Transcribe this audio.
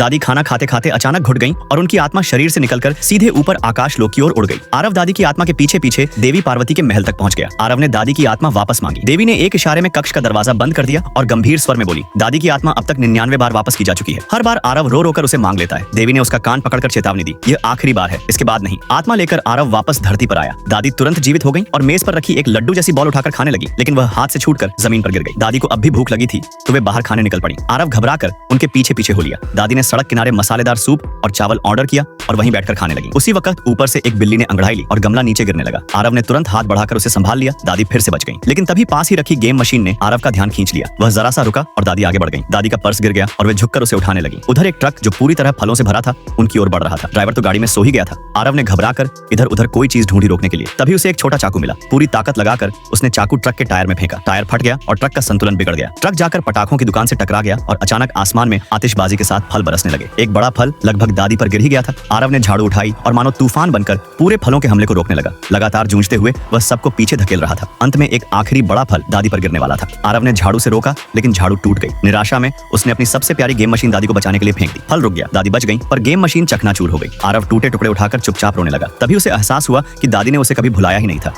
दादी खाना खाते खाते अचानक घुट गईं और उनकी आत्मा शरीर से निकलकर सीधे ऊपर आकाश लोक की ओर उड़ गई। आरव दादी की आत्मा के पीछे पीछे देवी पार्वती के महल तक पहुंच गया। आरव ने दादी की आत्मा वापस मांगी। देवी ने एक इशारे में कक्ष का दरवाजा बंद कर दिया और गंभीर स्वर में बोली, दादी की आत्मा अब तक 99 बार वापस की जा चुकी है। हर बार आरव रो रोकर उसे मांग लेता है। देवी ने उसका कान पकड़कर चेतावनी दी, यह आखिरी बार है, इसके बाद नहीं। आत्मा लेकर आरव वापस धरती पर आया। दादी तुरंत जीवित हो गई और मेज पर रखी एक लड्डू जैसी बॉल उठाकर खाने लगी, लेकिन वह हाथ से छूटकर जमीन पर गिर गई। दादी को अब भी भूख लगी थी तो वे बाहर खाने निकल पड़ी। आरव घबराकर उनके पीछे पीछे हो लिया। दादी ने सड़क किनारे मसालेदार सूप और चावल ऑर्डर किया और वहीं बैठकर खाने लगी। उसी वक्त ऊपर से एक बिल्ली ने अंगड़ाई ली और गमला नीचे गिरने लगा। आरव ने तुरंत हाथ बढ़ाकर उसे संभाल लिया। दादी फिर से बच गई, लेकिन तभी पास ही रखी गेम मशीन ने आरव का ध्यान खींच लिया। वह जरा सा रुका और दादी आगे बढ़ गई। दादी का पर्स गिर गया और वे झुककर उसे उठाने लगी। उधर एक ट्रक जो पूरी तरह फलों से भरा था उनकी ओर बढ़ रहा था। ड्राइवर तो गाड़ी में सो ही गया था। आरव ने घबराकर इधर उधर कोई चीज ढूंढी रोकने के लिए। तभी उसे एक छोटा चाकू मिला। पूरी ताकत लगाकर उसने चाकू ट्रक के टायर में फेंका। टायर फट गया और ट्रक का संतुलन बिगड़ गया। ट्रक जाकर पटाखों की दुकान से टकरा गया और अचानक आसमान में आतिशबाजी के साथ फल बरसने लगे। एक बड़ा फल लगभग दादी पर गिर ही गया था। आरव ने झाड़ू उठाई और मानो तूफान बनकर पूरे फलों के हमले को रोकने लगा। लगातार जूझते हुए वह सबको पीछे धकेल रहा था। अंत में एक आखिरी बड़ा फल दादी पर गिरने वाला था। आरव ने झाड़ू से रोका, लेकिन झाड़ू टूट गई। निराशा में उसने अपनी सबसे प्यारी गेम मशीन दादी को बचाने के लिए फेंक दी। फल रुक गया, दादी बच गई, पर गेम मशीन चकनाचूर हो गई। आरव टूटे टुकड़े उठाकर चुपचाप रोने लगा। तभी उसे एहसास हुआ कि दादी ने उसे कभी भुलाया ही नहीं था।